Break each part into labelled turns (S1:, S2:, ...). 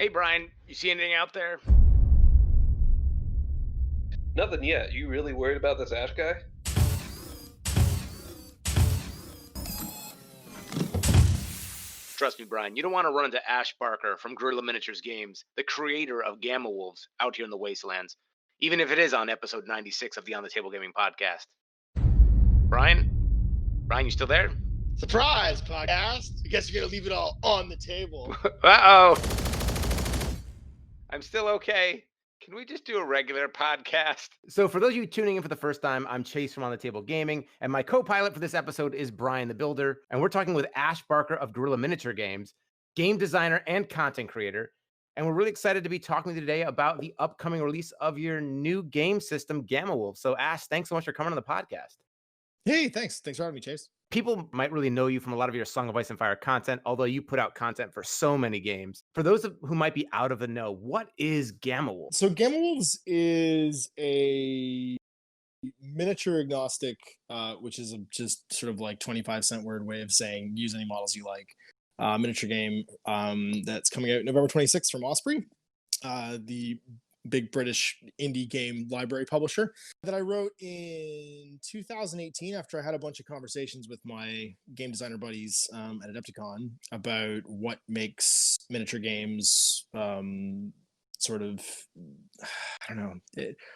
S1: Hey, Bryan, you see anything out there?
S2: Nothing yet. You really worried about this Ash guy?
S1: Trust me, Bryan, you don't want to run into Ash Barker from Guerrilla Miniature Games, the creator of Gamma Wolves, out here in the Wastelands, even if it is on episode 96 of the On the Table Gaming podcast. Bryan? Bryan, you still there?
S3: Surprise, podcast. I guess you're going to leave it all on the table.
S1: Uh-oh. I'm still okay. Can we just do a regular podcast? So for those of you tuning in for the first time, I'm Chase from On the Table Gaming, and my co-pilot for this episode is Bryan the Builder, and we're talking with Ash Barker of Guerrilla Miniature Games, game designer and content creator. And we're really excited to be talking today about the upcoming release of your new game system, Gamma Wolf. So Ash, thanks so much for coming on the podcast.
S3: Hey, thanks. Thanks for having me, Chase.
S1: People might really know you from a lot of your Song of Ice and Fire content, although you put out content for so many games. For those who might be out of the know, what is Gamma Wolf?
S3: So Gamma Wolves is a miniature agnostic, which is just sort of like 25-cent word way of saying use any models you like. Miniature game that's coming out November 26th from Osprey, the big British indie game library publisher, that I wrote in 2018 after I had a bunch of conversations with my game designer buddies at Adepticon about what makes miniature games sort of, I don't know,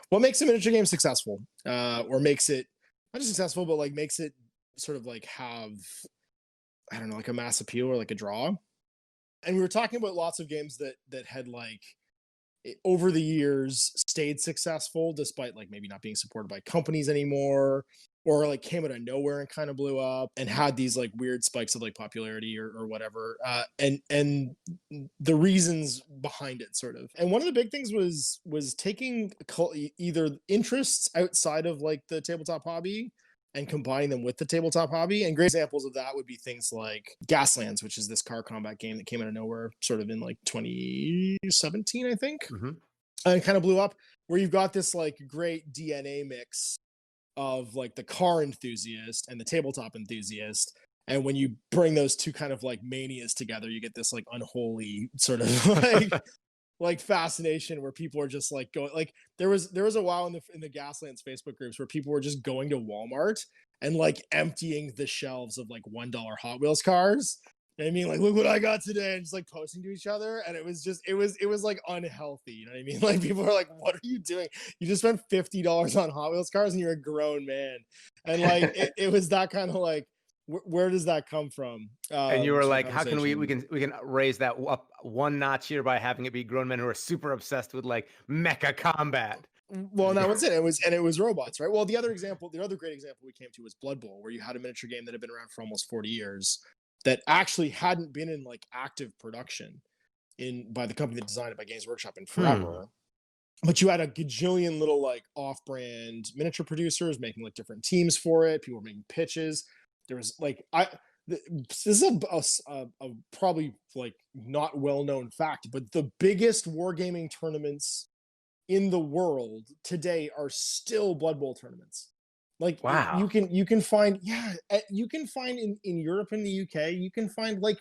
S3: what makes a miniature game successful, or makes it not just successful, but like makes it sort of like have, I don't know, like a mass appeal or like a draw. And we were talking about lots of games that had like over the years stayed successful despite like maybe not being supported by companies anymore, or like came out of nowhere and kind of blew up and had these like weird spikes of like popularity or whatever, and the reasons behind it sort of. And one of the big things was taking either interests outside of like the tabletop hobby and combining them with the tabletop hobby. And great examples of that would be things like Gaslands, which is this car combat game that came out of nowhere sort of in like 2017, I think.
S1: Mm-hmm.
S3: And kind of blew up, where you've got this like great DNA mix of like the car enthusiast and the tabletop enthusiast. And when you bring those two kind of like manias together, you get this like unholy sort of like fascination where people are just like going, like there was a while in the Gaslands Facebook groups where people were just going to Walmart and like emptying the shelves of like $1 Hot Wheels cars. I mean, like, look what I got today, and just like posting to each other. And it was like unhealthy. You know what I mean? Like people are like, what are you doing? You just spent $50 on Hot Wheels cars and you're a grown man. And like, it was that kind of like, where does that come from?
S1: And you were like, how can we can raise that up one notch here by having it be grown men who are super obsessed with like mecha-combat?
S3: Well, and that was it. It was robots, right? Well, the other great example we came to was Blood Bowl, where you had a miniature game that had been around for almost 40 years that actually hadn't been in like active production by the company that designed it, by Games Workshop, in forever. But you had a gajillion little like off-brand miniature producers making like different teams for it. People were making pitches. There was like this is a probably like not well-known fact, but the biggest wargaming tournaments in the world today are still Blood Bowl tournaments. Like,
S1: wow,
S3: you can find in Europe and the UK, you can find like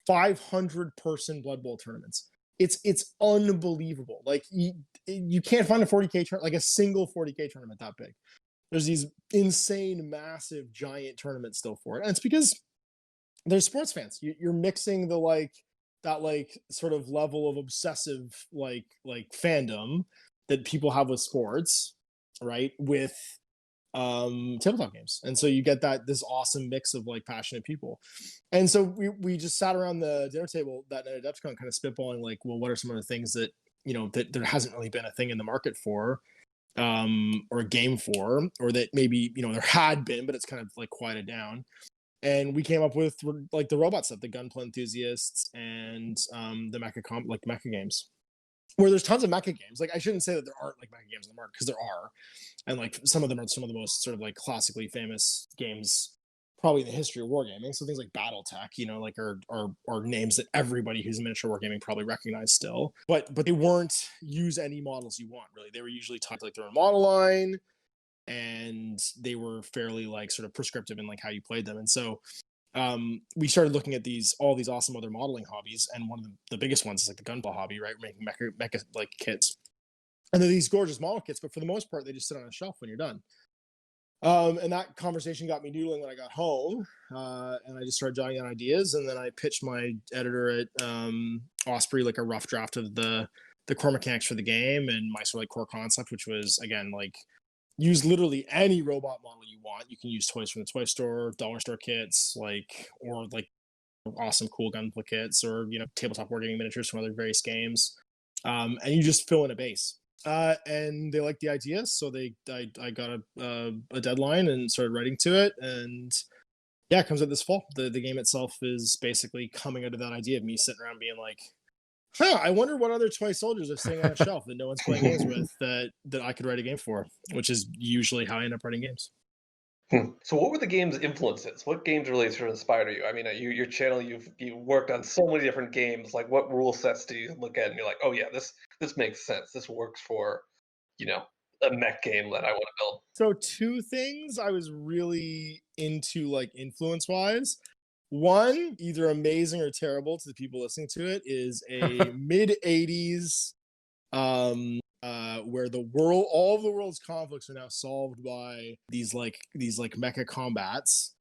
S3: 500 person Blood Bowl tournaments. It's unbelievable. Like you can't find a 40K like a single 40K tournament that big. There's these insane, massive, giant tournaments still for it. And it's because there's sports fans. You're mixing the like that like sort of level of obsessive like fandom that people have with sports, right, with tabletop games. And so you get this awesome mix of like passionate people. And so we just sat around the dinner table that night at Adepticon kind of spitballing like, well, what are some of the things that, you know, that there hasn't really been a thing in the market for, or a game for, or that maybe, you know, there had been, but it's kind of like quieted down. And we came up with like the robot stuff, the Gunpla enthusiasts, and the mecha games, where there's tons of mecha games. Like, I shouldn't say that there aren't like mecha games in the market, because there are, and like some of them are some of the most sort of like classically famous games probably in the history of wargaming. So things like BattleTech, you know, like are names that everybody who's in miniature wargaming probably recognize still. But they weren't use any models you want, really. They were usually tied to like their own model line, and they were fairly like sort of prescriptive in like how you played them. And so we started looking at all these awesome other modeling hobbies, and one of the biggest ones is like the gunpla hobby, right? Making mecha like kits, and they're these gorgeous model kits, but for the most part, they just sit on a shelf when you're done. And that conversation got me noodling when I got home, and I just started jotting down ideas, and then I pitched my editor at Osprey like a rough draft of the core mechanics for the game and my sort of like core concept, which was again like use literally any robot model you want. You can use toys from the toy store, dollar store kits, or awesome cool gunpla kits, or tabletop wargaming miniatures from other various games, and you just fill in a base. And they liked the idea, so I got a deadline and started writing to it, and yeah, it comes out this fall. The game itself is basically coming out of that idea of me sitting around being like, I wonder what other toy soldiers are sitting on a shelf that no one's playing games with that I could write a game for, which is usually how I end up writing games.
S2: So what were the game's influences? What games really sort of inspired you? I mean, your channel, you've worked on so many different games. Like, what rule sets do you look at and you're like, oh yeah, this makes sense. This works for, a mech game that I want to build.
S3: So two things I was really into, like influence wise. One, either amazing or terrible to the people listening to it, is a mid 80s where all of the world's conflicts are now solved by these mecha combats,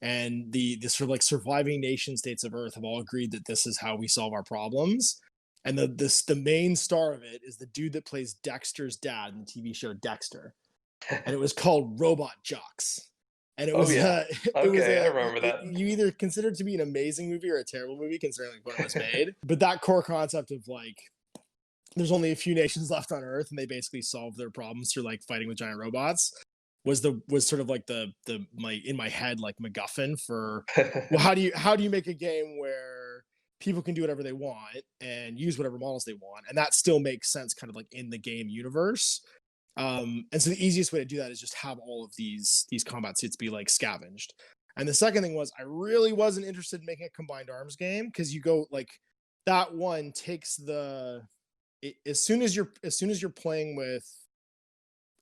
S3: and the sort of like surviving nation states of Earth have all agreed that this is how we solve our problems. And the main star of it is the dude that plays Dexter's dad in the TV show Dexter, and it was called Robot Jocks. And it was
S2: I remember that.
S3: You either consider it to be an amazing movie or a terrible movie, considering like when it was made. But that core concept of like, there's only a few nations left on Earth, and they basically solve their problems through like fighting with giant robots, was sort of like the in my head like MacGuffin for well, how do you make a game where people can do whatever they want and use whatever models they want, and that still makes sense kind of like in the game universe. And so the easiest way to do that is just have all of these combat suits be like scavenged. And the second thing was, I really wasn't interested in making a combined arms game, because you go like, that one takes as soon as you're playing with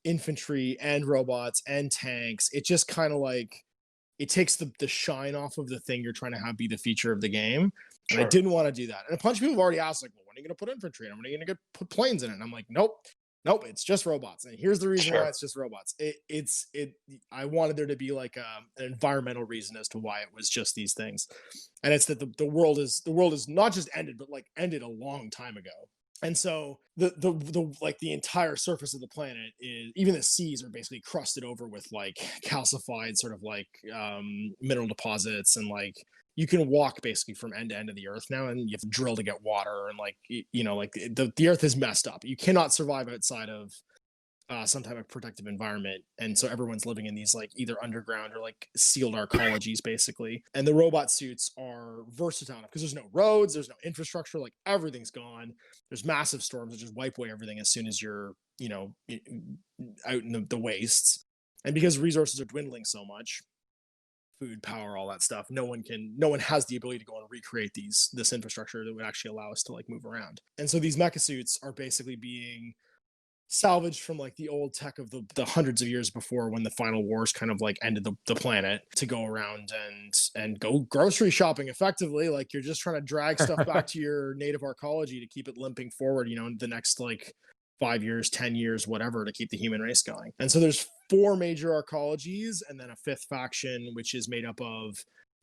S3: infantry and robots and tanks, it just kind of like, it takes the shine off of the thing you're trying to have be the feature of the game. And I didn't want to do that. And a bunch of people have already asked, like, well, when are you going to put infantry in? When are you going to put planes in it? And I'm like, nope, it's just robots. And here's the reason why it's just robots. I wanted there to be like an environmental reason as to why it was just these things. And it's that the world is not just ended, but like ended a long time ago. And so the like the entire surface of the planet is, even the seas are basically crusted over with like calcified sort of like mineral deposits, and like you can walk basically from end to end of the earth now, and you have to drill to get water, and like like the earth is messed up. You cannot survive outside of some type of protective environment, and so everyone's living in these like either underground or like sealed arcologies basically. And the robot suits are versatile because there's no roads, there's no infrastructure, like everything's gone. There's massive storms that just wipe away everything as soon as you're out in the wastes. And because resources are dwindling so much, food, power, all that stuff, no one has the ability to go and recreate this infrastructure that would actually allow us to like move around. And so these mecha suits are basically being salvaged from like the old tech of the hundreds of years before, when the final wars kind of like ended the planet, to go around and go grocery shopping effectively. Like, you're just trying to drag stuff back to your native arcology to keep it limping forward, the next like 5 years, 10 years, whatever, to keep the human race going. And so there's 4 major arcologies, and then a 5th faction, which is made up of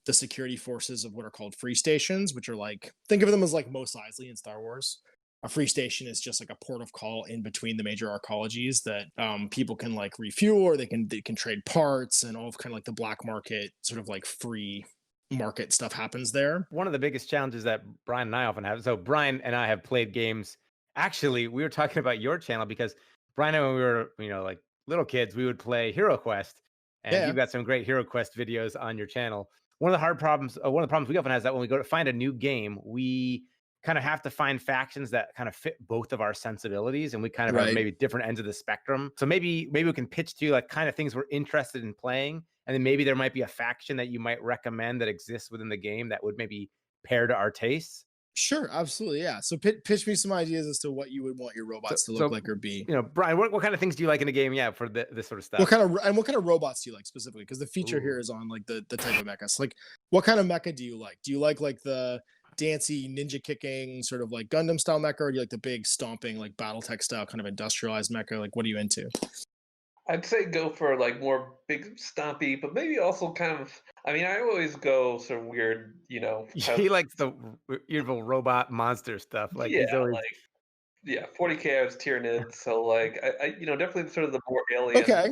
S3: the security forces of what are called free stations, which are like, think of them as like Mos Eisley in Star Wars. A free station is just like a port of call in between the major arcologies that people can like refuel, or they can trade parts, and all of kind of like the black market sort of like free market stuff happens there.
S1: One of the biggest challenges that Bryan and I often have. So Bryan and I have played games. Actually, we were talking about your channel because Bryan and I, when we were like little kids, we would play Hero Quest, and you've got some great Hero Quest videos on your channel. One of the problems we often have is that when we go to find a new game, we kind of have to find factions that kind of fit both of our sensibilities, and we kind of have maybe different ends of the spectrum. So maybe we can pitch to you like kind of things we're interested in playing, and then maybe there might be a faction that you might recommend that exists within the game that would maybe pair to our tastes.
S3: Sure, absolutely, yeah. So pitch me some ideas as to what you would want your robots to look like or be.
S1: Brian, what kind of things do you like in a game? Yeah, for this sort of stuff.
S3: What kind of robots do you like specifically? Because the feature here is on like the type of mecha. So like, what kind of mecha do you like? Do you like the dancy ninja kicking sort of like Gundam style mecha, or do you like the big stomping like BattleTech style kind of industrialized mecha? Like, what are you into?
S2: I'd say go for like more big stompy, but maybe also kind of. I mean, I always go sort of weird,
S1: He likes the evil robot monster stuff. Like
S2: yeah,
S1: he's always
S2: like 40K I was Tyranids, so like I definitely sort of the more alien.
S3: Okay.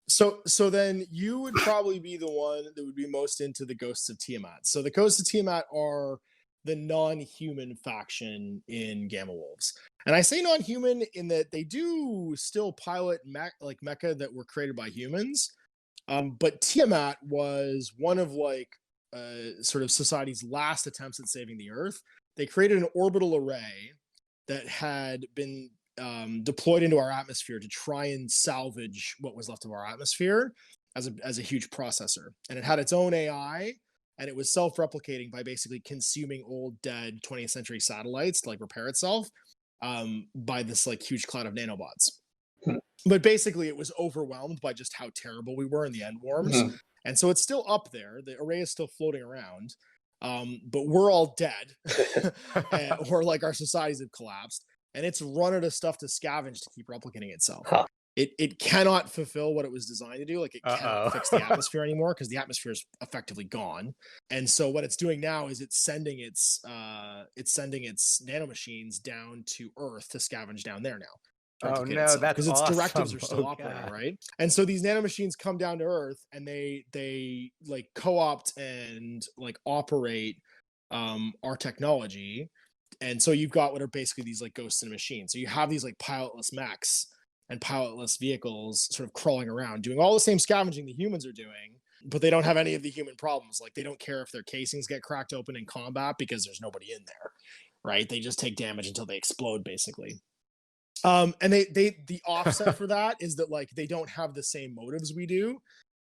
S3: So then you would probably be the one that would be most into the Ghosts of Tiamat. So the Ghosts of Tiamat are the non-human faction in Gamma Wolves. And I say non-human in that they do still pilot mecha that were created by humans. But Tiamat was one of sort of society's last attempts at saving the Earth. They created an orbital array that had been deployed into our atmosphere to try and salvage what was left of our atmosphere as a huge processor. And it had its own AI, and it was self-replicating by basically consuming old dead 20th century satellites to like repair itself by this like huge cloud of nanobots. But basically it was overwhelmed by just how terrible we were in the end worms. And so it's still up there. The array is still floating around. But we're all dead or like our societies have collapsed, and it's run out of stuff to scavenge to keep replicating itself. It cannot fulfill what it was designed to do. Like it cannot fix the atmosphere anymore because the atmosphere is effectively gone. And so what it's doing now is it's sending its nanomachines down to Earth to scavenge down there now.
S1: Oh no, that's
S3: because its
S1: awesome.
S3: directives are still operating, right? And so these nanomachines come down to Earth and they like co-opt and like operate our technology. And so you've got what are basically these like ghosts in a machine. So you have these like pilotless mechs and pilotless vehicles sort of crawling around doing all the same scavenging the humans are doing, but they don't have any of the human problems. Like they don't care if their casings get cracked open in combat because there's nobody in there, right? They just take damage until they explode basically. And the offset for that is that like they don't have the same motives we do.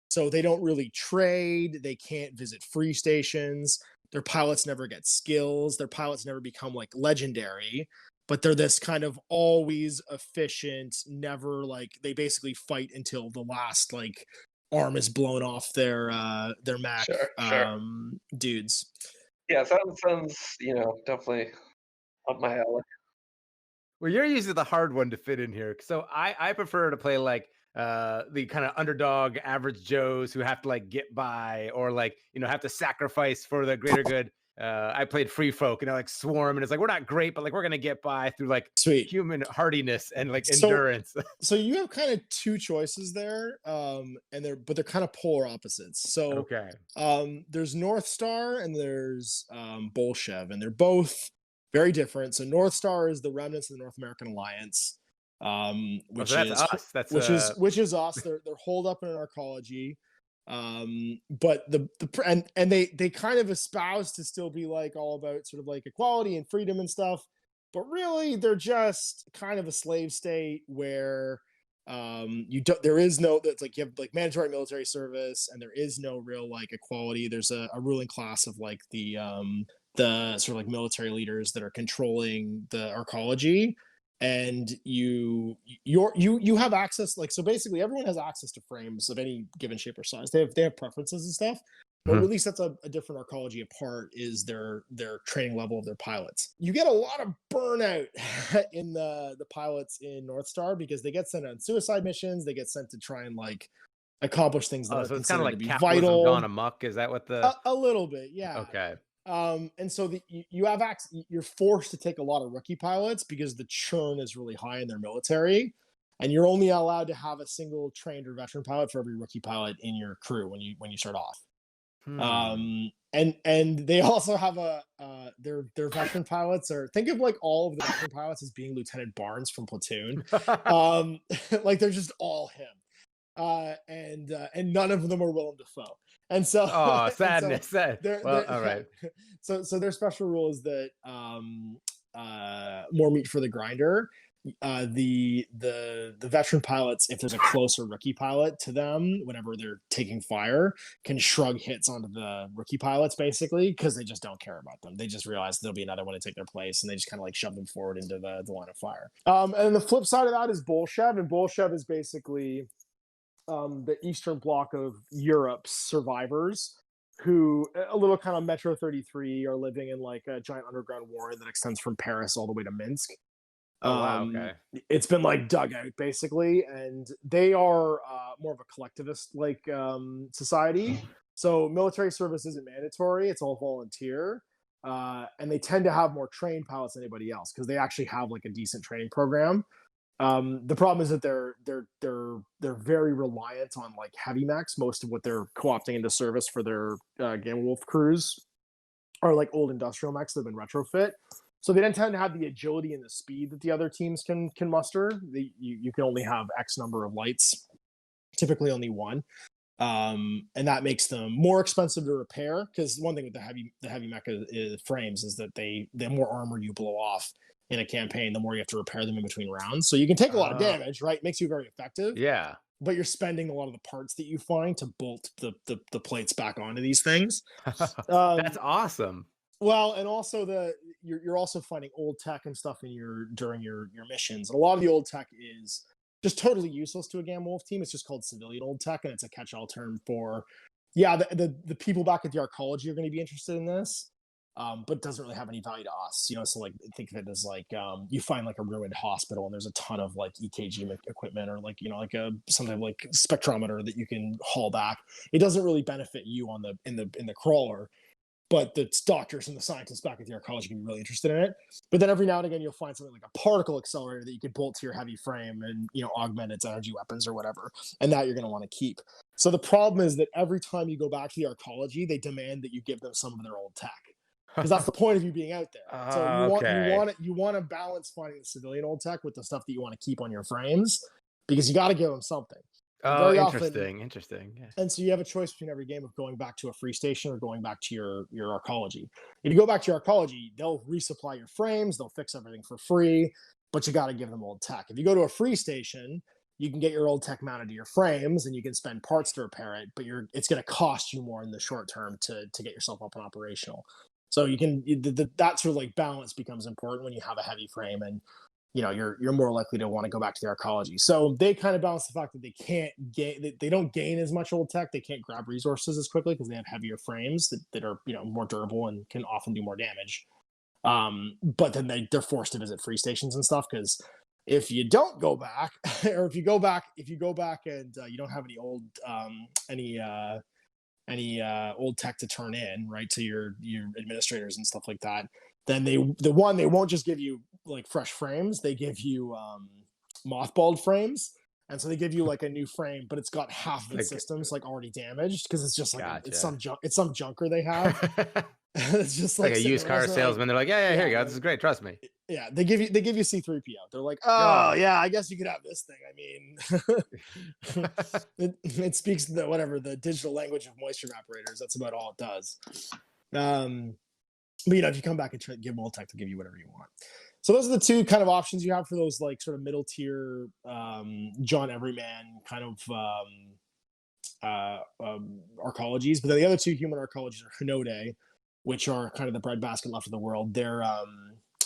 S3: So they don't really trade, they can't visit free stations, their pilots never get skills, their pilots never become like legendary, but they're this kind of always efficient, never like they basically fight until the last like arm is blown off their Mac dudes.
S2: Yeah, sounds definitely up my alley.
S1: Well, you're usually the hard one to fit in here. So I prefer to play like the kind of underdog average Joes who have to like get by or like, have to sacrifice for the greater good. I played Free Folk and I like Swarm, and it's like we're not great, but like we're gonna get by through like human hardiness and like endurance.
S3: So you have kind of two choices there, and they're kind of polar opposites. So there's North Star and there's Bolshev, and they're both very different. So North Star is the remnants of the North American Alliance, which is us. Which is us. They're holed up in an arcology. But they kind of espouse to still be like all about sort of like equality and freedom and stuff, but really they're just kind of a slave state where there is no, that's like you have like mandatory military service and there is no real like equality. There's a ruling class of like the sort of like military leaders that are controlling the arcology, and you have access, like, so basically everyone has access to frames of any given shape or size. They have preferences and stuff, but really sets a different arcology apart is their training level of their pilots. You get a lot of burnout in the pilots in North Star because they get sent on suicide missions, they get sent to try and like accomplish things that
S1: so
S3: are
S1: it's kind of like
S3: to be
S1: capitalism
S3: vital.
S1: gone amok. Is that what
S3: a little bit, yeah.
S1: Okay.
S3: And so you have you're forced to take a lot of rookie pilots because the churn is really high in their military, and you're only allowed to have a single trained or veteran pilot for every rookie pilot in your crew when you start off. And they also have their veteran pilots are, think of like all of the veteran pilots as being Lieutenant Barnes from Platoon. Like they're just all him. And none of them are Willem Dafoe. And so,
S1: sadness. All right.
S3: So their special rule is that more meat for the grinder. the veteran pilots, if there's a closer rookie pilot to them, whenever they're taking fire, can shrug hits onto the rookie pilots basically because they just don't care about them. They just realize there'll be another one to take their place, and they just kind of like shove them forward into the line of fire. And then the flip side of that is Bolshev, and Bolshev is basically the Eastern Bloc of Europe's survivors who, a little kind of Metro 33, are living in like a giant underground war that extends from Paris all the way to Minsk.
S1: Oh, wow, okay.
S3: It's been like dug out basically, and they are more of a collectivist like society. So military service isn't mandatory; it's all volunteer, and they tend to have more trained pilots than anybody else because they actually have like a decent training program. The problem is that they're very reliant on like heavy mechs. Most of what they're co-opting into service for their Gamma Wolf crews are like old industrial mechs that have been retrofit. So they don't tend to have the agility and the speed that the other teams can muster. You can only have X number of lights, typically only one, and that makes them more expensive to repair. Because one thing with the heavy mecha frames is that the more armor you blow off in a campaign, the more you have to repair them in between rounds. So you can take a lot of damage, right? It makes you very effective.
S1: Yeah.
S3: But you're spending a lot of the parts that you find to bolt the plates back onto these things.
S1: That's awesome.
S3: Well, and also you're also finding old tech and stuff during your missions. And a lot of the old tech is just totally useless to a Gamma Wolf team. It's just called civilian old tech, and it's a catch-all term for, the people back at the arcology are going to be interested in this, but it doesn't really have any value to us. So like think of it as like you find like a ruined hospital and there's a ton of like EKG equipment or like like something like spectrometer that you can haul back. It doesn't really benefit you in the crawler. But the doctors and the scientists back at the arcology can be really interested in it. But then every now and again, you'll find something like a particle accelerator that you could bolt to your heavy frame and, augment its energy weapons or whatever. And that you're going to want to keep. So the problem is that every time you go back to the arcology, they demand that you give them some of their old tech. Because that's the point of you being out there. So you want to balance finding the civilian old tech with the stuff that you want to keep on your frames, because you got to give them something.
S1: Oh, interesting. Yeah.
S3: And so you have a choice between every game of going back to a free station or going back to your arcology. If you go back to your arcology, they'll resupply your frames, they'll fix everything for free, but you got to give them old tech. If you go to a free station, you can get your old tech mounted to your frames and you can spend parts to repair it, but it's going to cost you more in the short term to get yourself up and operational. So that sort of like balance becomes important when you have a heavy frame, and you're more likely to want to go back to the arcology. So they kind of balance the fact that they don't gain as much old tech. They can't grab resources as quickly because they have heavier frames that are more durable and can often do more damage. But then they're forced to visit free stations and stuff, because if you don't go back, or if you go back and you don't have any old tech to turn in, right, to your administrators and stuff like that, then they won't just give you like fresh frames, they give you mothballed frames. And so they give you like a new frame, but it's got half of its systems like already damaged, because it's just like it's some junker they have. It's just
S1: like a used car salesman. They're like, yeah, here you go. This is great. Trust me.
S3: Yeah, they give you C3PO. They're like, oh yeah, I guess you could have this thing. I mean, it speaks the digital language of moisture evaporators. That's about all it does. But if you come back and try to give old tech, to give you whatever you want. So those are the two kind of options you have for those like sort of middle tier John Everyman kind of arcologies. But then the other two human arcologies are Hinode, which are kind of the breadbasket left of the world. They're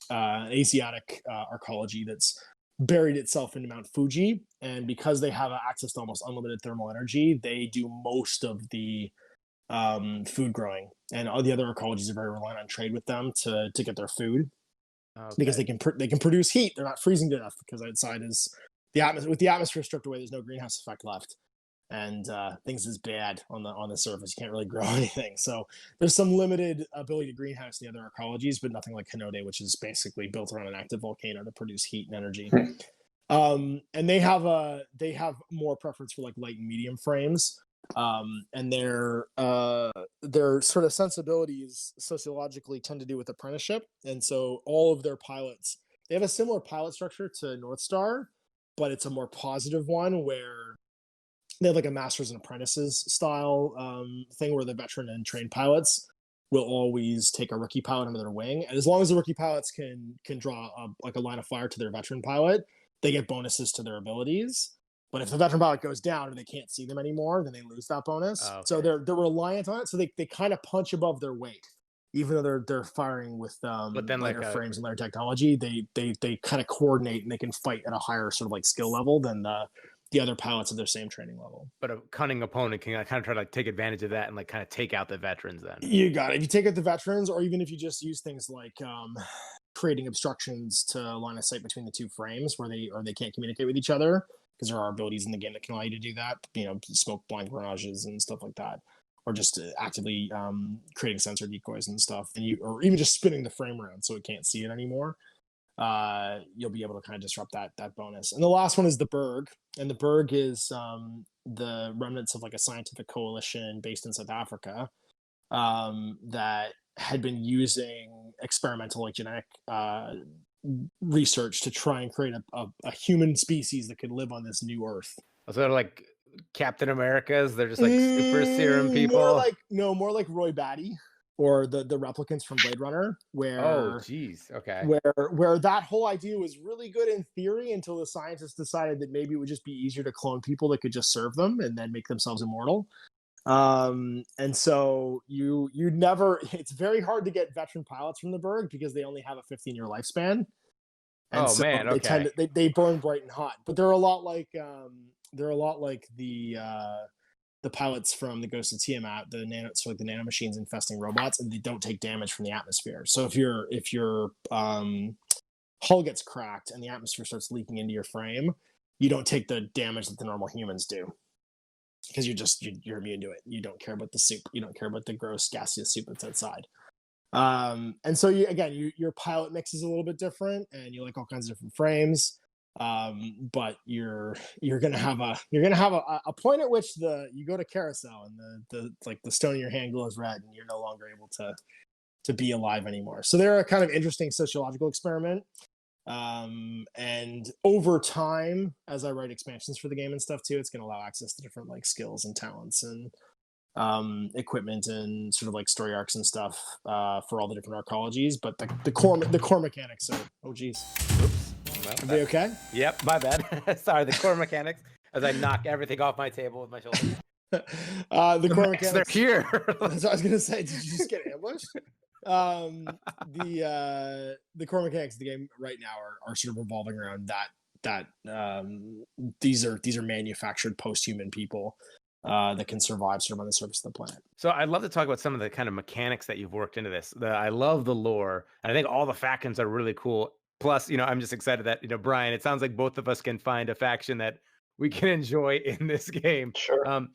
S3: an Asiatic arcology that's buried itself into Mount Fuji, and because they have access to almost unlimited thermal energy, they do most of the food growing, and all the other arcologies are very reliant on trade with them to get their food. Okay. Because they can produce heat. They're not freezing to death, because outside is the atmosphere. With the atmosphere stripped away, there's no greenhouse effect left, and things is bad on the surface. You can't really grow anything. So there's some limited ability to greenhouse in the other arcologies, but nothing like Hinode, which is basically built around an active volcano to produce heat and energy. And they have more preference for like light and medium frames. And their sort of sensibilities sociologically tend to do with apprenticeship, and so all of their pilots, they have a similar pilot structure to North Star, but it's a more positive one, where they have like a masters and apprentices style thing, where the veteran and trained pilots will always take a rookie pilot under their wing, and as long as the rookie pilots can draw a line of fire to their veteran pilot, they get bonuses to their abilities. But if the veteran pilot goes down and they can't see them anymore, then they lose that bonus.
S1: Oh, okay.
S3: So they're reliant on it. So they kind of punch above their weight, even though they're firing with lighter frames and lighter technology. They kind of coordinate, and they can fight at a higher sort of like skill level than the other pilots of their same training level.
S1: But a cunning opponent can kind of try to like take advantage of that and like kind of take out the veterans then.
S3: You got it. If you take out the veterans, or even if you just use things like creating obstructions to line of sight between the two frames where they can't communicate with each other, because there are abilities in the game that can allow you to do that, smoke blind garages and stuff like that, or just actively creating sensor decoys and stuff, or even just spinning the frame around so it can't see it anymore. You'll be able to kind of disrupt that bonus. And the last one is the Berg, and the Berg is the remnants of like a scientific coalition based in South Africa that had been using experimental like genetic research to try and create a human species that could live on this new Earth.
S1: So they're like Captain Americas. They're just like super serum people.
S3: More like Roy Batty or the replicants from Blade Runner, where
S1: okay,
S3: where that whole idea was really good in theory until the scientists decided that maybe it would just be easier to clone people that could just serve them and then make themselves immortal. And so you never, it's very hard to get veteran pilots from the Berg because they only have a 15-year lifespan. And they burn bright and hot, but they're a lot like the pilots from the Ghost of Tiamat, the nanomachines infesting robots, and they don't take damage from the atmosphere. So if your hull gets cracked and the atmosphere starts leaking into your frame, you don't take the damage that the normal humans do, because you're immune to it. You don't care about the soup. You don't care about the gross gaseous soup that's outside. And so your pilot mix is a little bit different, and you like all kinds of different frames. But you're gonna have a point at which you go to carousel and the stone in your hand glows red, and you're no longer able to be alive anymore. So they're a kind of interesting sociological experiment. And over time, as I write expansions for the game and stuff too, it's going to allow access to different like skills and talents and equipment and sort of like story arcs and stuff for all the different arcologies. But the core mechanics are
S1: oops. Well,
S3: are they okay?
S1: Yep, my bad. Sorry, the core mechanics as I knock everything off my table with my shoulder.
S3: The core mechanics,
S1: they're here.
S3: That's what I was gonna say. Did you just get ambushed? The core mechanics of the game right now are sort of revolving around that these are manufactured post-human people that can survive sort of on the surface of the planet.
S1: So I'd love to talk about some of the kind of mechanics that you've worked into this. I love the lore, and I think all the factions are really cool. Plus, I'm just excited that, Bryan, it sounds like both of us can find a faction that we can enjoy in this game.
S2: Sure.
S1: A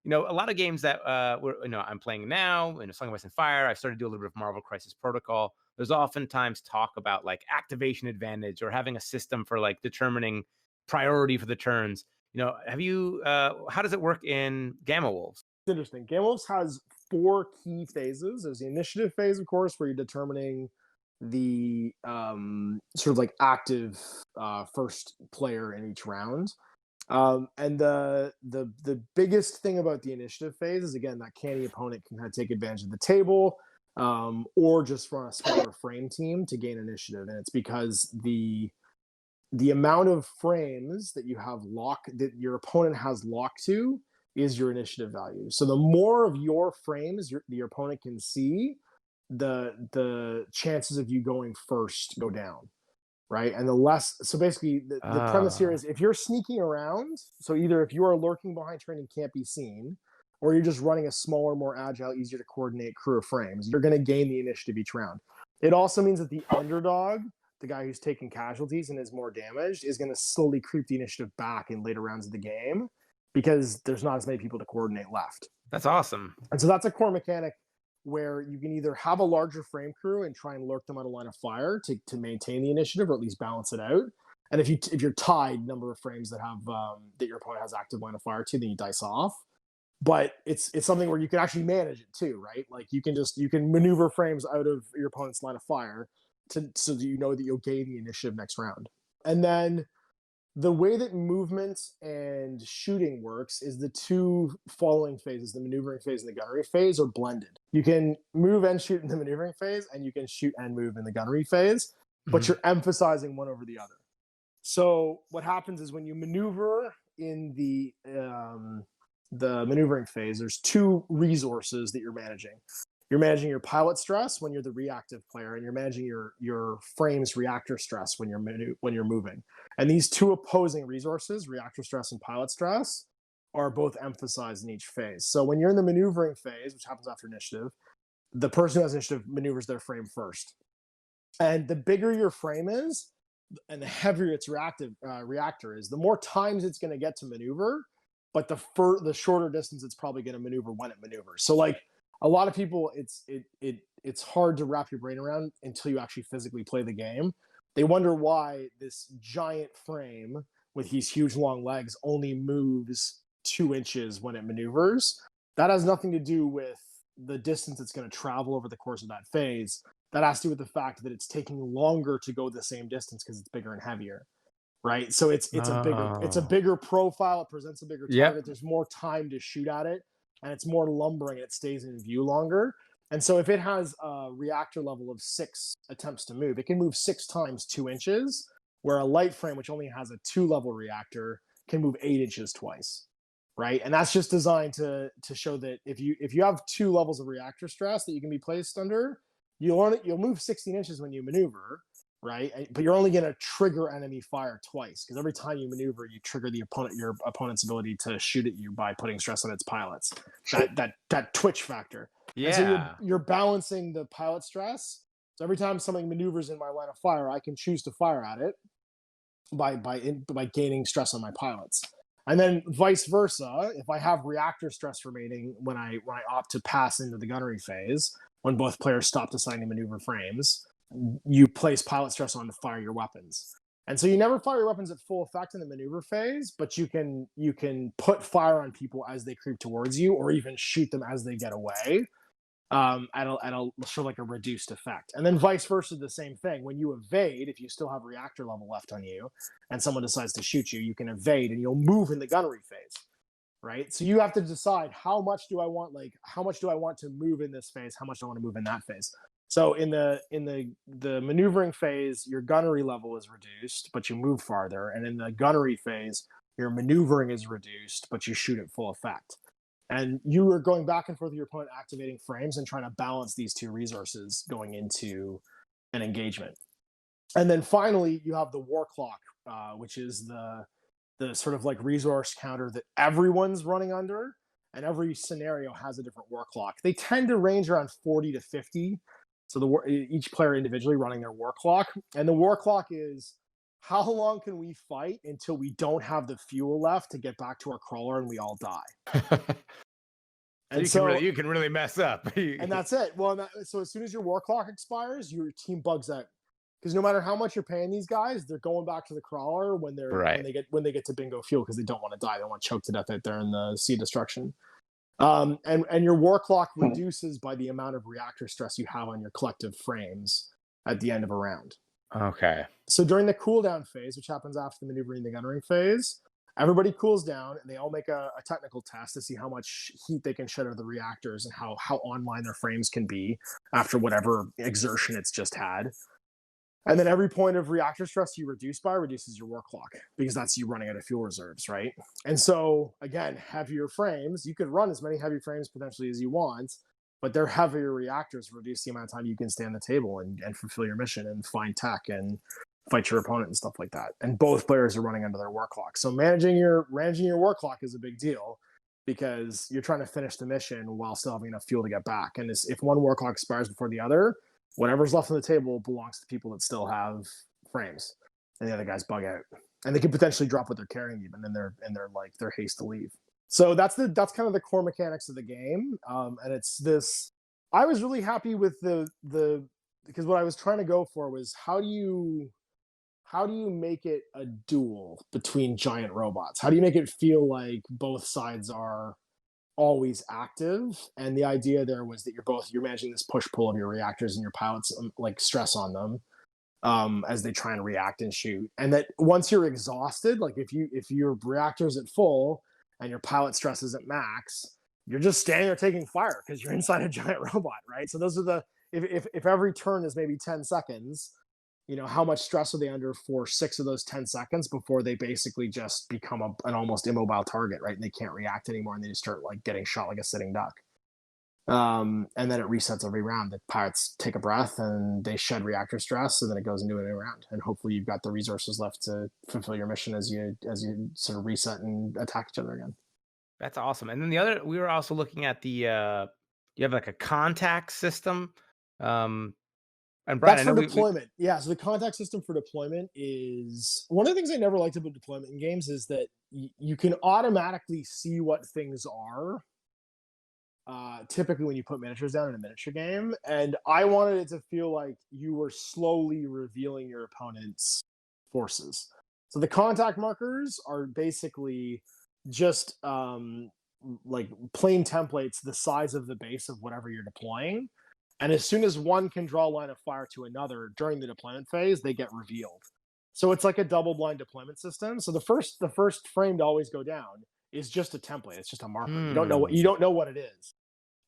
S1: lot of games that I'm playing now, Song of Ice and Fire, I've started to do a little bit of Marvel Crisis Protocol. There's oftentimes talk about like activation advantage or having a system for like determining priority for the turns. Have you, how does it work in Gamma Wolves?
S3: It's interesting. Gamma Wolves has 4 key phases. There's the initiative phase, of course, where you're determining the sort of like active first player in each round. And the biggest thing about the initiative phase is, again, that canny opponent can kind of take advantage of the table or just run a smaller frame team to gain initiative. And it's because the amount of frames that you have that your opponent has locked to is your initiative value. So the more of your frames your opponent can see, the chances of you going first go down, right? And the less, so basically the premise here is if you're sneaking around, so either if you are lurking behind terrain and can't be seen, or you're just running a smaller, more agile, easier to coordinate crew of frames, you're going to gain the initiative each round. It also means that the underdog, the guy who's taking casualties and is more damaged, is going to slowly creep the initiative back in later rounds of the game because there's not as many people to coordinate left.
S1: That's awesome.
S3: And so that's a core mechanic where you can either have a larger frame crew and try and lurk them out of line of fire to maintain the initiative or at least balance it out. And if you're tied number of frames that have that your opponent has active line of fire to, then you dice off. But it's something where you can actually manage it too, right? Like you can maneuver frames out of your opponent's line of fire so that you know that you'll gain the initiative next round. And then The way that movement and shooting works is the two following phases, the maneuvering phase and the gunnery phase, are blended. You can move and shoot in the maneuvering phase, and you can shoot and move in the gunnery phase, but you're emphasizing one over the other. So what happens is when you maneuver in the maneuvering phase, there's two resources that you're managing. You're managing your pilot stress when you're the reactive player, and you're managing your frame's reactor stress when you're moving. And these two opposing resources, reactor stress and pilot stress, are both emphasized in each phase. So when you're in the maneuvering phase, which happens after initiative, the person who has initiative maneuvers their frame first. And the bigger your frame is, and the heavier its reactor is, the more times it's going to get to maneuver, but the shorter distance it's probably going to maneuver when it maneuvers. So like a lot of people, it's hard to wrap your brain around until you actually physically play the game. They wonder why this giant frame with these huge long legs only moves 2 inches when it maneuvers. That has nothing to do with the distance it's going to travel over the course of that phase. That has to do with the fact that it's taking longer to go the same distance because it's bigger and heavier, right? So it's a bigger profile. It presents a bigger target. There's more time to shoot at it, and it's more lumbering, and it stays in view longer. And so if it has a reactor level of 6 attempts to move, it can move 6 times 2 inches, where a light frame, which only has a 2-level reactor, can move 8 inches twice, right? And that's just designed to show that if you have 2 levels of reactor stress that you can be placed under, you'll move 16 inches when you maneuver, right? But you're only going to trigger enemy fire twice, because every time you maneuver, you trigger your opponent's ability to shoot at you by putting stress on its pilots. That twitch factor.
S1: Yeah.
S3: And so you're balancing the pilot stress. So every time something maneuvers in my line of fire, I can choose to fire at it by gaining stress on my pilots. And then vice versa, if I have reactor stress remaining when I opt to pass into the gunnery phase, when both players stop deciding to maneuver frames, you place pilot stress on to fire your weapons. And so you never fire your weapons at full effect in the maneuver phase, but you can put fire on people as they creep towards you, or even shoot them as they get away, at a sort of like a reduced effect. And then vice versa, the same thing. When you evade, if you still have reactor level left on you, and someone decides to shoot you, you can evade and you'll move in the gunnery phase. Right. So you have to decide how much do I want to move in this phase? How much do I want to move in that phase? So in the maneuvering phase, your gunnery level is reduced, but you move farther. And in the gunnery phase, your maneuvering is reduced, but you shoot at full effect. And you are going back and forth with your opponent, activating frames and trying to balance these two resources going into an engagement. And then finally, you have the war clock, which is the sort of like resource counter that everyone's running under, and every scenario has a different war clock. They tend to range around 40 to 50. So each player individually running their war clock. And the war clock is, how long can we fight until we don't have the fuel left to get back to our crawler and we all die?
S1: And you can really mess up.
S3: And that's it. Well, so as soon as your war clock expires, your team bugs out. Because no matter how much you're paying these guys, they're going back to the crawler when they get to bingo fuel, because they don't want to die. They don't want to choke to death out there in the sea destruction. And your war clock reduces by the amount of reactor stress you have on your collective frames at the end of a round.
S1: Okay.
S3: So during the cooldown phase, which happens after the maneuvering the gunnery phase, everybody cools down, and they all make a technical test to see how much heat they can shed out of the reactors and how online their frames can be after whatever exertion it's just had. And then every point of reactor stress you reduce by reduces your war clock, because that's you running out of fuel reserves, right? And so, again, heavier frames, you could run as many heavy frames potentially as you want, but their heavier reactors reduce the amount of time you can stay on the table and fulfill your mission and find tech and fight your opponent and stuff like that. And both players are running under their war clock. So managing your war clock is a big deal, because you're trying to finish the mission while still having enough fuel to get back. And if one war clock expires before the other, whatever's left on the table belongs to people that still have frames, and the other guys bug out, and they can potentially drop what they're carrying even in their haste to leave. So that's kind of the core mechanics of the game. And it's this. I was really happy with the because what I was trying to go for was how do you make it a duel between giant robots? How do you make it feel like both sides are always active? And the idea there was that you're managing this push-pull of your reactors and your pilots, like stress on them, as they try and react and shoot. And that once you're exhausted, like if your reactor's at full and your pilot stress is at max, you're just standing there taking fire because you're inside a giant robot, right? So those are the if every turn is maybe 10 seconds, how much stress are they under for 6 of those 10 seconds before they basically just become an almost immobile target, right? And they can't react anymore, and they just start like getting shot like a sitting duck. And then it resets every round. The pirates take a breath and they shed reactor stress, and then it goes into a new round. And hopefully you've got the resources left to fulfill your mission as you sort of reset and attack each other again.
S1: That's awesome. And then we were also looking at the you have like a contact system. And Bryan,
S3: that's for deployment. Yeah, so the contact system for deployment is one of the things I never liked about deployment in games is that you can automatically see what things are. Typically when you put miniatures down in a miniature game, and I wanted it to feel like you were slowly revealing your opponent's forces. So the contact markers are basically just like plain templates the size of the base of whatever you're deploying, and as soon as one can draw a line of fire to another during the deployment phase, they get revealed. So it's like a double blind deployment system. So the first frame to always go down is just a template. It's just a marker. You don't know what it is.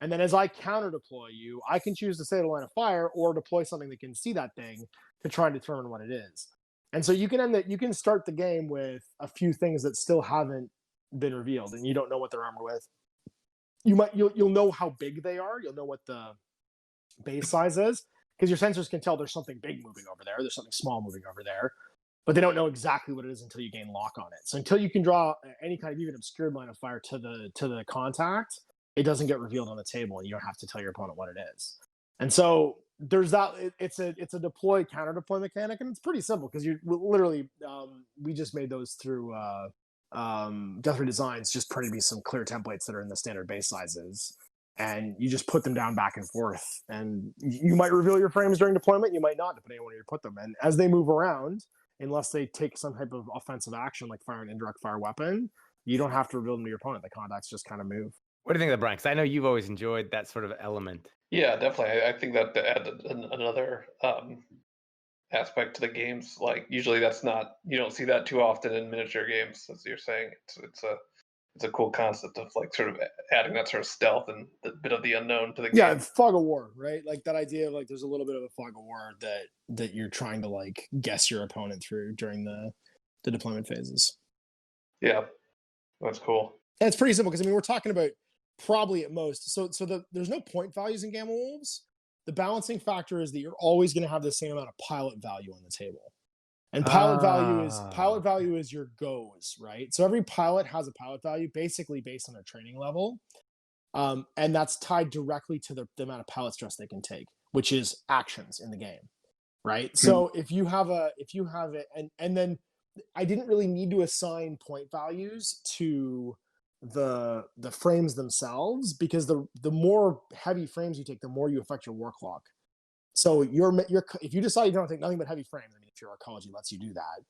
S3: And then as I counter deploy you, I can choose to say the line of fire or deploy something that can see that thing to try and determine what it is. And so you can start the game with a few things that still haven't been revealed, and you don't know what they're armored with. You'll know how big they are. You'll know what the base size is because your sensors can tell there's something big moving over there. There's something small moving over there. But they don't know exactly what it is until you gain lock on it. So until you can draw any kind of even obscured line of fire to the contact, it doesn't get revealed on the table, and you don't have to tell your opponent what it is. And so there's that. It's a deploy counter deploy mechanic, and it's pretty simple because you literally we just made those through Death Ray Designs, just printed me some clear templates that are in the standard base sizes, and you just put them down back and forth. And you might reveal your frames during deployment, you might not, depending on where you put them. And as they move around, unless they take some type of offensive action like fire an indirect fire weapon, you don't have to reveal them to your opponent. The contacts just kind of move.
S1: What do you think of that, Bryan? Because I know you've always enjoyed that sort of element.
S2: Yeah, definitely. I think that to add another aspect to the games, like usually you don't see that too often in miniature games, as you're saying. It's a cool concept of like sort of adding that sort of stealth and a bit of the unknown to the game.
S3: Yeah, fog of war, right? Like that idea of like there's a little bit of a fog of war that you're trying to like guess your opponent through during the deployment phases.
S2: Yeah, that's cool.
S3: And it's pretty simple because we're talking about probably at most. So there's no point values in Gamma Wolves. The balancing factor is that you're always going to have the same amount of pilot value on the table. And pilot value is your goes, right? So every pilot has a pilot value basically based on their training level. And that's tied directly to the amount of pilot stress they can take, which is actions in the game, right? So if you have it, and then I didn't really need to assign point values to the frames themselves, because the more heavy frames you take, the more you affect your war clock. So if you decide you don't take nothing but heavy frames, I mean, if your arcology lets you do that,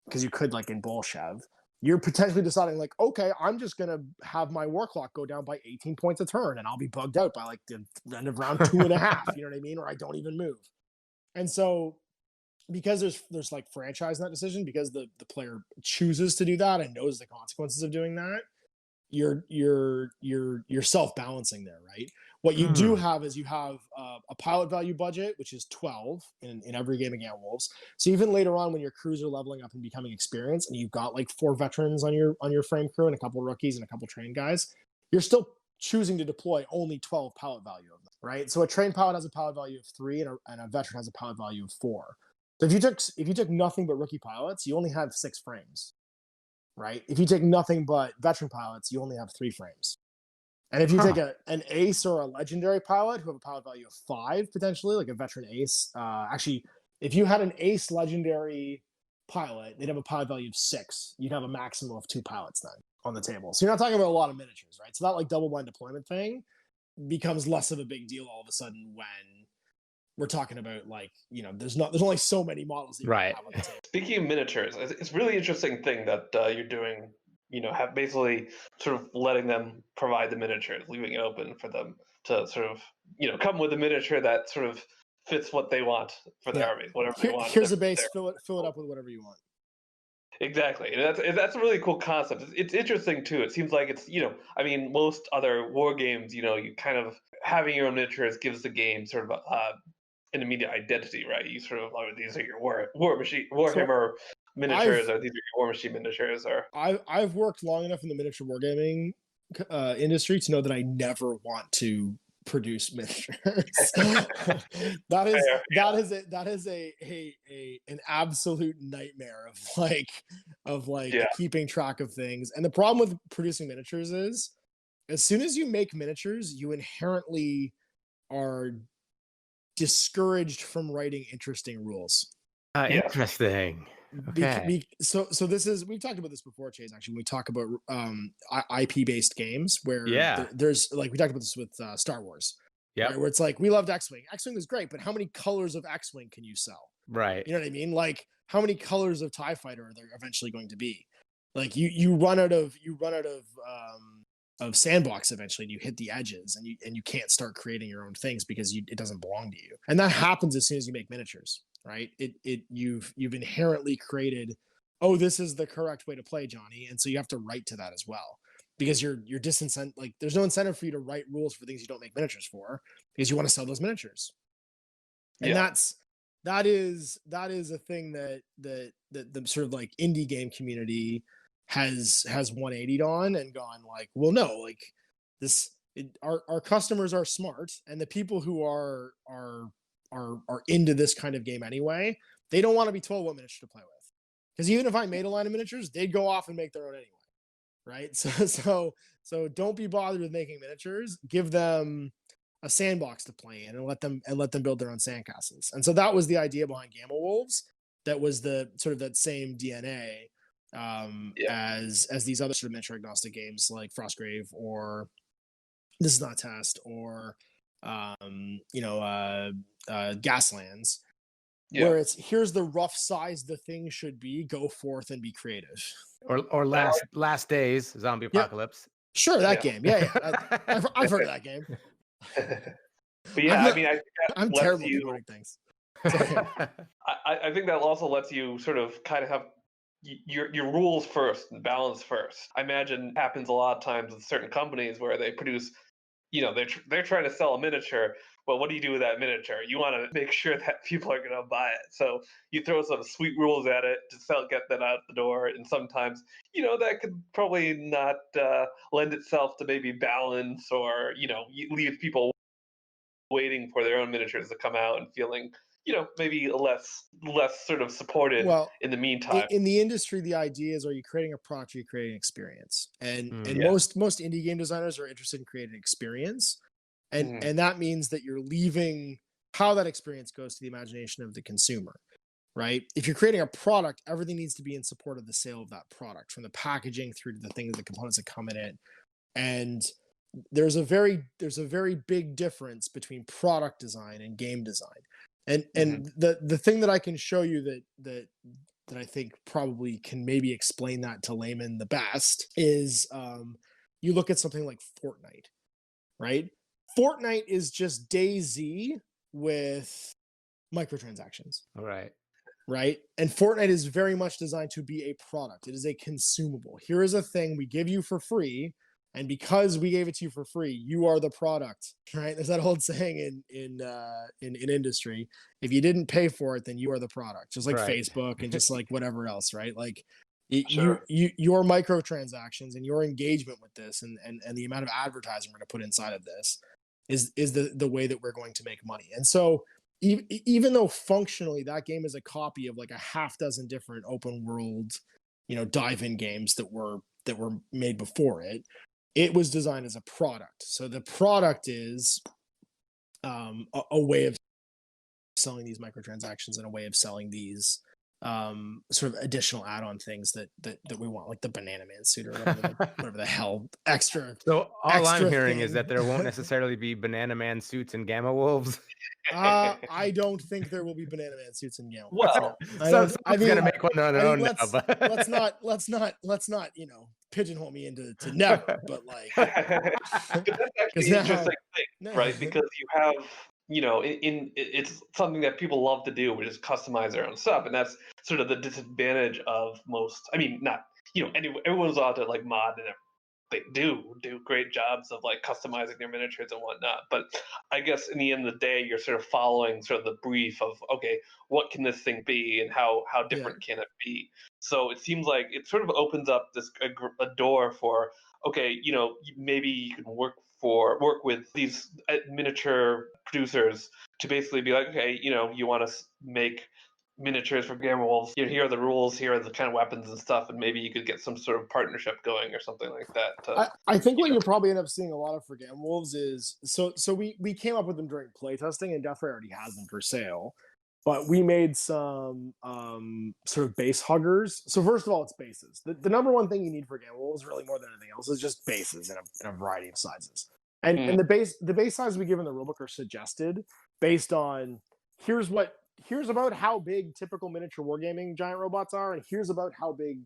S3: because you could like in Bolshev, you're potentially deciding like, okay, I'm just gonna have my war clock go down by 18 points a turn, and I'll be bugged out by like the end of round 2.5. You know what I mean? Or I don't even move. And so because there's like franchise in that decision, because the player chooses to do that and knows the consequences of doing that, you're self-balancing there, right? What you do have is you have a pilot value budget, which is 12 in every game of Gamma Wolves. So even later on, when your crews are leveling up and becoming experienced, and you've got like 4 veterans on your frame crew and a couple rookies and a couple trained guys, you're still choosing to deploy only 12 pilot value of them, right? So a trained pilot has a pilot value of 3, and a veteran has a pilot value of 4. So if you took nothing but rookie pilots, you only have 6 frames, right? If you take nothing but veteran pilots, you only have 3 frames. And if you take an ace or a legendary pilot who have a pilot value of 5, potentially, like a veteran ace, actually, if you had an ace legendary pilot, they'd have a pilot value of 6. You'd have a maximum of 2 pilots then on the table. So you're not talking about a lot of miniatures, right? So that like double blind deployment thing becomes less of a big deal all of a sudden when we're talking about like, there's only so many models that you
S1: right.
S3: have on the table.
S2: Speaking of miniatures, it's a really interesting thing that you're doing. Have basically sort of letting them provide the miniatures, leaving it open for them to sort of, come with a miniature that sort of fits what they want for their armies, whatever they want.
S3: Here's a base, fill it up with whatever you want.
S2: Exactly, and that's a really cool concept. It's interesting too. It seems like it's I mean, most other war games, you kind of having your own miniatures gives the game sort of an immediate identity, right? You sort of these are your Warhammer miniatures, or these are your War Machine miniatures, or
S3: I've worked long enough in the miniature wargaming industry to know that I never want to produce miniatures. that is an absolute nightmare of keeping track of things. And the problem with producing miniatures is, as soon as you make miniatures, you inherently are discouraged from writing interesting rules.
S1: Interesting. Okay.
S3: So this is, we've talked about this before, Chase. Actually, when we talk about IP based games, where there's we talked about this with Star Wars, right, where it's like, we loved X-wing. X-wing is great, but how many colors of X-wing can you sell?
S1: Right.
S3: You know what I mean? Like, how many colors of TIE fighter are there eventually going to be? Like, you run out of sandbox eventually, and you hit the edges, and you can't start creating your own things because it doesn't belong to you. And that happens as soon as you make miniatures. Right? You've inherently created, oh, this is the correct way to play, Johnny, and so you have to write to that as well, because you're disincentive. Like, there's no incentive for you to write rules for things you don't make miniatures for, because you want to sell those miniatures. And that is a thing that the sort of like indie game community has 180'd on and gone like, well, no, like our customers are smart, and the people who are into this kind of game anyway, they don't want to be told what miniature to play with. Because even if I made a line of miniatures, they'd go off and make their own anyway. Right? So don't be bothered with making miniatures. Give them a sandbox to play in, and let them build their own sandcastles. And so that was the idea behind Gamma Wolves. That was the sort of that same DNA as these other sort of miniature agnostic games like Frostgrave or This Is Not Test or Gaslands, where it's, here's the rough size the thing should be, go forth and be creative.
S1: Or last Days Zombie Apocalypse.
S3: Sure, that game. I've heard of that game.
S2: But yeah,
S3: I'm terrible at wording things.
S2: I think that also lets you sort of kind of have your rules first and balance first. I imagine happens a lot of times with certain companies where they produce, they're trying to sell a miniature. Well, what do you do with that miniature? You want to make sure that people are going to buy it. So you throw some sweet rules at it to get that out the door. And sometimes, that could probably not lend itself to maybe balance, or, you leave people waiting for their own miniatures to come out and feeling, maybe less sort of supported in the meantime.
S3: In the industry, the idea is, are you creating a product, or are you creating an experience? And most indie game designers are interested in creating an experience. And that means that you're leaving how that experience goes to the imagination of the consumer, right? If you're creating a product, everything needs to be in support of the sale of that product, from the packaging through to the components that come in it. And there's a very big difference between product design and game design. And the thing that I can show you that I think probably can maybe explain that to laymen the best is you look at something like Fortnite, right? Fortnite is just DayZ with microtransactions.
S1: All right.
S3: Right? And Fortnite is very much designed to be a product. It is a consumable. Here is a thing we give you for free, and because we gave it to you for free, you are the product. Right? There's that old saying in industry: if you didn't pay for it, then you are the product. Just like Facebook and just like whatever else, right? Like your microtransactions and your engagement with this and the amount of advertising we're going to put inside of this is the way that we're going to make money. And so even though functionally that game is a copy of like a half dozen different open world, dive-in games that were made before it, it was designed as a product. So the product is a way of selling these microtransactions and a way of selling these sort of additional add-on things that we want, like the Banana Man suit or whatever the hell extra.
S1: So all I'm hearing is that there won't necessarily be Banana Man suits and Gamma Wolves.
S3: I don't think there will be Banana Man suits and Gamma
S2: Wolves.
S3: Well,
S1: I'm gonna make one on their own now. But
S3: let's not pigeonhole me into never. But like,
S2: that's actually an interesting thing, right? Because it's something that people love to do, which is customize their own stuff, and that's sort of the disadvantage of most. I mean, not everyone's allowed to like mod and they do great jobs of like customizing their miniatures and whatnot. But I guess in the end of the day, you're sort of following sort of the brief of, okay, what can this thing be and how different can it be? So it seems like it sort of opens up a door for, okay, maybe you can work with these miniature producers to basically be like, okay, you want to make miniatures for Gamma Wolves. Here are the rules. Here are the kind of weapons and stuff, and maybe you could get some sort of partnership going or something like that.
S3: I think what you'll probably end up seeing a lot of for Gamma Wolves is so we came up with them during playtesting, and Deathray already has them for sale. But we made some sort of base huggers. So first of all, it's bases. The number one thing you need for Gamma Wolves, really more than anything else, is just bases in a variety of sizes. And the base size we give in the rulebook are suggested based on here's about how big typical miniature wargaming giant robots are, and here's about how big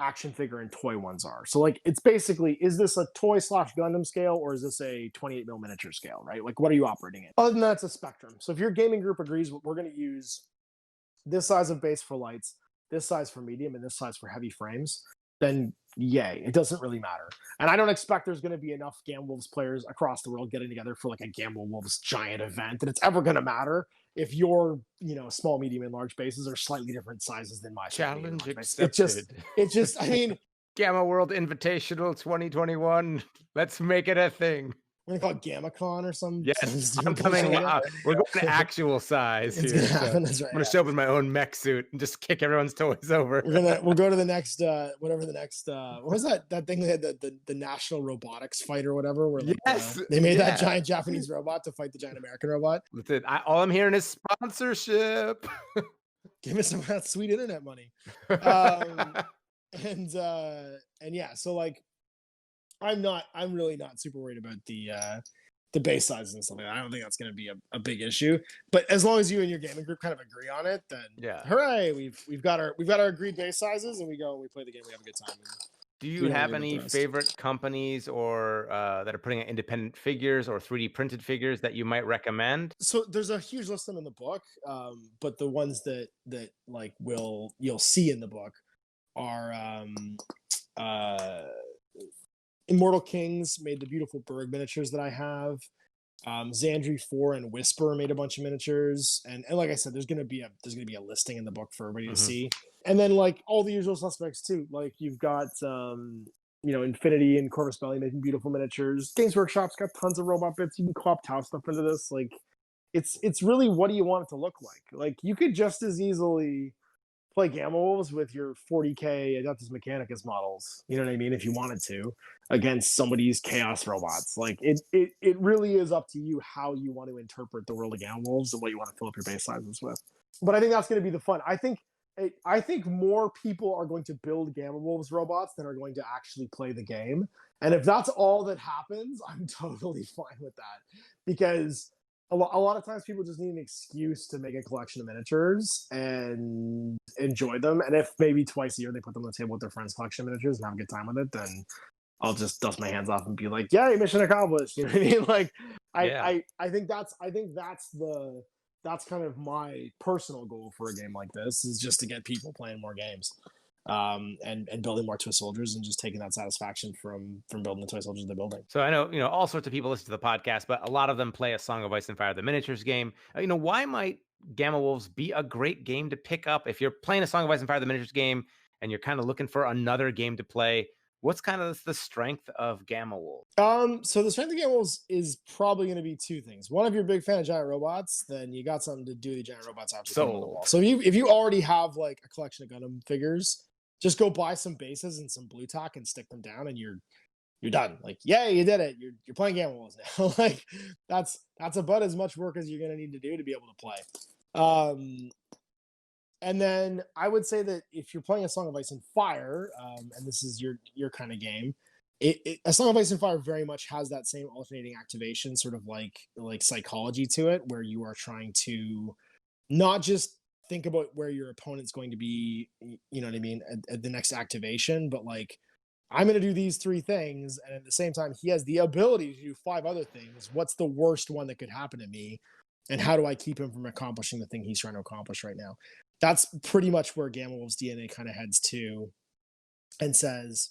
S3: action figure and toy ones are. So like it's basically, is this a toy / Gundam scale, or is this a 28 mil miniature scale, right? Like what are you operating in? Other than that, it's a spectrum. So if your gaming group agrees, we're going to use this size of base for lights, this size for medium, and this size for heavy frames, then yay, it doesn't really matter. And I don't expect there's going to be enough Gamma Wolves players across the world getting together for like a Gamma Wolves giant event that it's ever going to matter if your small, medium, and large bases are slightly different sizes than my
S1: challenge accepted.
S3: It just I mean,
S1: Gamma World Invitational 2021. Let's make it a thing.
S3: We're gonna call it GammaCon or something.
S1: Yes, I'm coming. We're going to actual size here.
S3: Gonna happen, that's right,
S1: I'm gonna show up in my own mech suit and just kick everyone's toys over.
S3: We'll go to the next whatever the next what was that thing they had, the national robotics fight or whatever, where like, they made that giant Japanese robot to fight the giant American robot.
S1: That's it. All I'm hearing is sponsorship.
S3: Give me some of that sweet internet money. And yeah, so like I'm really not super worried about the base sizes and stuff like that. I don't think that's going to be a big issue. But as long as you and your gaming group kind of agree on it, then hooray! We've got our agreed base sizes, and we go and we play the game. We have a good time.
S1: Do you have any favorite companies or that are putting out independent figures or 3D printed figures that you might recommend?
S3: So there's a huge list of them in the book, but the ones that like you'll see in the book are Immortal Kings made the beautiful Berg miniatures that I have. Xandri 4 and Whisper made a bunch of miniatures, and like I said, there's gonna be a listing in the book for everybody to see. And then like all the usual suspects too. Like you've got Infinity and Corvus Belli making beautiful miniatures. Games Workshop's got tons of robot bits. You can co-op Tau stuff into this. Like it's really, what do you want it to look like? Like you could just as easily play Gamma Wolves with your 40k Adeptus Mechanicus models, you know what I mean, if you wanted to, against somebody's Chaos robots. Like it really is up to you how you want to interpret the world of Gamma Wolves and what you want to fill up your base sizes with. But I think that's going to be the fun. I think more people are going to build Gamma Wolves robots than are going to actually play the game. And if that's all that happens, I'm totally fine with that, because a lot of times people just need an excuse to make a collection of miniatures and enjoy them. And if maybe twice a year they put them on the table with their friends' collection of miniatures and have a good time with it, then I'll just dust my hands off and be like, yay, mission accomplished. You know what I mean? Like I think that's kind of my personal goal for a game like this, is just to get people playing more games. And building more toy soldiers and just taking that satisfaction from building the toy soldiers they're building.
S1: So I know, all sorts of people listen to the podcast, but a lot of them play A Song of Ice and Fire, the miniatures game. Why might Gamma Wolves be a great game to pick up if you're playing A Song of Ice and Fire, the miniatures game, and you're kind of looking for another game to play? What's kind of the strength of Gamma Wolves?
S3: So the strength of Gamma Wolves is probably going to be two things. One, if you're a big fan of giant robots, then you got something to do the giant robots after on the wall. So if you already have like a collection of Gundam figures, just go buy some bases and some blue tack and stick them down, and you're done. Like, yay, you did it. You're playing Gamma Wolves now. Like that's about as much work as you're going to need to do to be able to play. And then I would say that if you're playing A Song of Ice and Fire, and this is your kind of game, A Song of Ice and Fire very much has that same alternating activation, sort of like psychology to it, where you are trying to not just think about where your opponent's going to be, you know what I mean, at the next activation, but like, I'm going to do these 3 things, and at the same time, he has the ability to do 5 other things. What's the worst one that could happen to me? and how do I keep him from accomplishing the thing he's trying to accomplish right now? That's pretty much where Gamma Wolf's DNA kind of heads to, and says,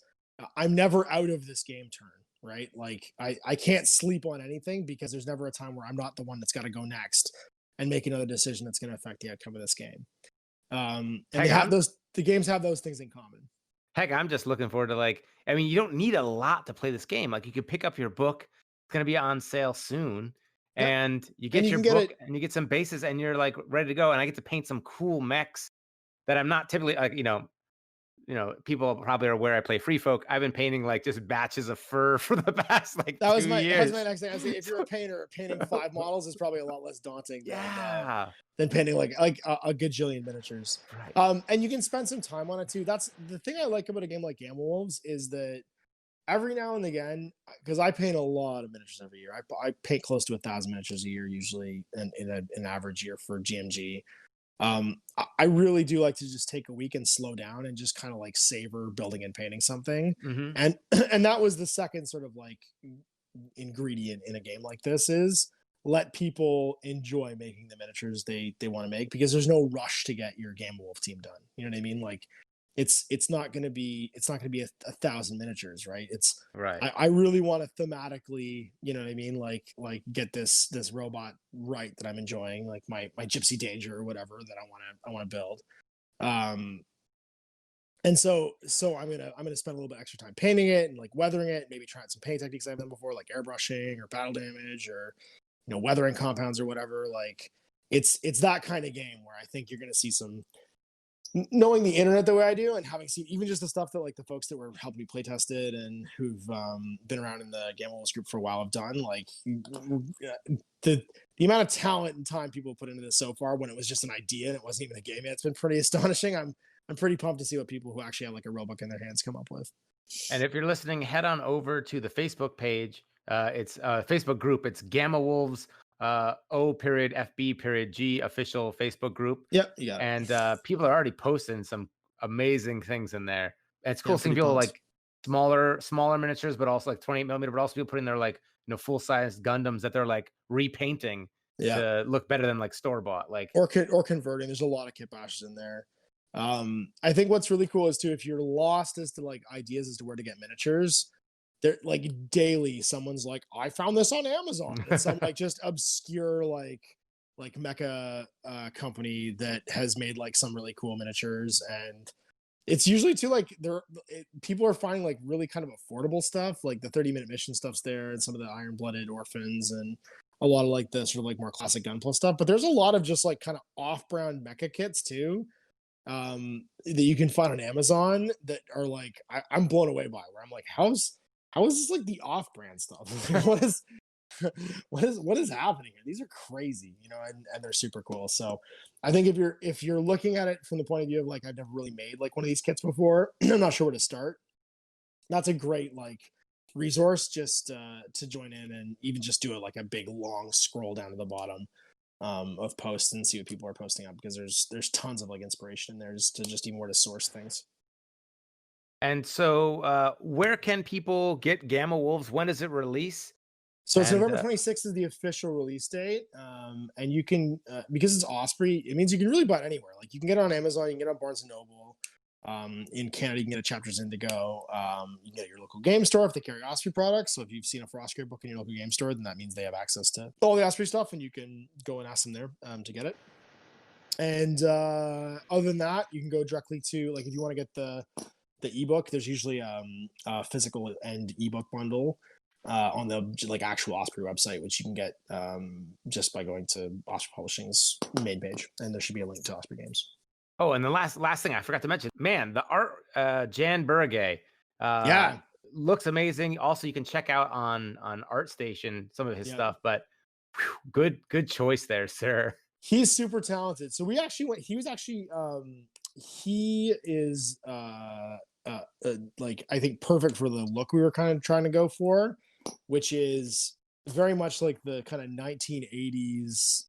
S3: I'm never out of this game turn, right? Like I can't sleep on anything because there's never a time where I'm not the one that's got to go next and make another decision that's going to affect the outcome of this game. And the games have those things in common.
S1: Heck, I'm just looking forward to, like, I mean, you don't need a lot to play this game. Like, you could pick up your book. It's going to be on sale soon.
S3: Yep.
S1: And you get your book and you get some bases and you're like ready to go. And I get to paint some cool mechs that I'm not typically like, people probably are aware I play Free Folk. I've been painting like just batches of fur for the past like 2 years.
S3: That was my next thing. I say, if you're a painter, painting 5 models is probably a lot less daunting than painting like a gajillion miniatures.
S1: Right.
S3: And you can spend some time on it too. That's the thing I like about a game like Gamma Wolves, is that every now and again, because I paint a lot of miniatures every year. I paint close to 1,000 miniatures a year usually in an average year for GMG. I really do like to just take a week and slow down and just kind of like savor building and painting something.
S1: Mm-hmm.
S3: And that was the second sort of like ingredient in a game like this, is let people enjoy making the miniatures they want to make, because there's no rush to get your Gamma Wolf team done. You know what I mean? Like it's not going to be 1,000 miniatures, right? It's
S1: right.
S3: I really want to thematically, you know what I mean? Like get this robot right that I'm enjoying, like my Gypsy Danger or whatever that I want to build. And so I'm gonna spend a little bit extra time painting it and like weathering it, maybe trying some paint techniques I've done before, like airbrushing or battle damage or weathering compounds or whatever. Like it's that kind of game where I think you're gonna see some, knowing the internet the way I do and having seen even just the stuff that like the folks that were helping me play test it and who've been around in the Gamma Wolves group for a while have done, like the amount of talent and time people put into this so far, when it was just an idea and it wasn't even a game yet, it's been pretty astonishing. I'm pretty pumped to see what people who actually have like a rulebook in their hands come up with.
S1: And if you're listening, head on over to the Facebook page. It's a Facebook group. It's Gamma Wolves O.FB.G official Facebook group.
S3: Yep, yeah.
S1: And people are already posting some amazing things in there. And it's cool seeing people like smaller miniatures, but also like 28mm, but also people putting their like full-size Gundams that they're like repainting to look better than like store-bought, like
S3: or converting. There's a lot of kit bashes in there. I think what's really cool is too, if you're lost as to like ideas as to where to get miniatures, they're like daily someone's like, I found this on Amazon. It's some like just obscure like mecha company that has made like some really cool miniatures. And it's usually too like people are finding like really kind of affordable stuff, like the 30-minute mission stuff's there, and some of the Iron-Blooded Orphans, and a lot of like the sort of like more classic Gunpla stuff. But there's a lot of just like kind of off-brand mecha kits too, that you can find on Amazon that are like I'm blown away by, where I'm like, how is this like the off-brand stuff? what is happening here? These are crazy, and they're super cool. So I think if you're looking at it from the point of view of like, I've never really made like one of these kits before, I'm not sure where to start, that's a great like resource just to join in and even just do a big long scroll down to the bottom of posts and see what people are posting up, because there's tons of like inspiration in there just even where to source things.
S1: And so where can people get Gamma Wolves? When does it release?
S3: So it's November 26th is the official release date. And you can, because it's Osprey, it means you can really buy it anywhere. Like you can get it on Amazon, you can get it on Barnes & Noble. In Canada, you can get a Chapters Indigo. You can get it at your local game store if they carry Osprey products. So if you've seen a Frostgrave book in your local game store, then that means they have access to all the Osprey stuff, and you can go and ask them there to get it. And other than that, you can go directly to, like, if you want to get the ebook, there's usually a physical and ebook bundle on the actual Osprey website, which you can get just by going to Osprey Publishing's main page, and there should be a link to Osprey Games.
S1: Oh, and the last thing I forgot to mention, man, the art, Jan Burgay, looks amazing. Also, you can check out on ArtStation some of his stuff, but good choice there, sir.
S3: He's super talented. So we actually went. He is I think perfect for the look we were kind of trying to go for, which is very much like the kind of 1980s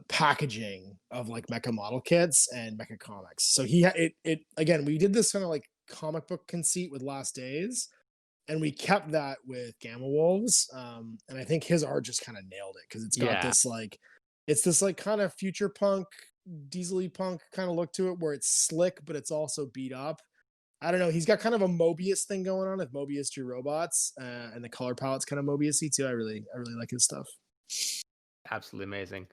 S3: packaging of like mecha model kits and mecha comics. So again, we did this kind of like comic book conceit with Last Days, and we kept that with Gamma Wolves. And I think his art just kind of nailed it because it's got this like kind of future punk, diesel-y punk kind of look to it, where it's slick but it's also beat up. I don't know. He's got kind of a Mobius thing going on. If Mobius drew robots, and the color palette's kind of Mobius-y too. I really like his stuff.
S1: Absolutely amazing.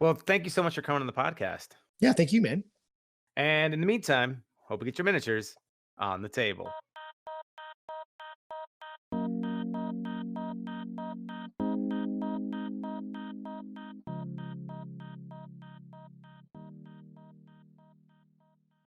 S1: Well, thank you so much for coming on the podcast.
S3: Yeah, thank you, man.
S1: And in the meantime, hope you get your miniatures on the table.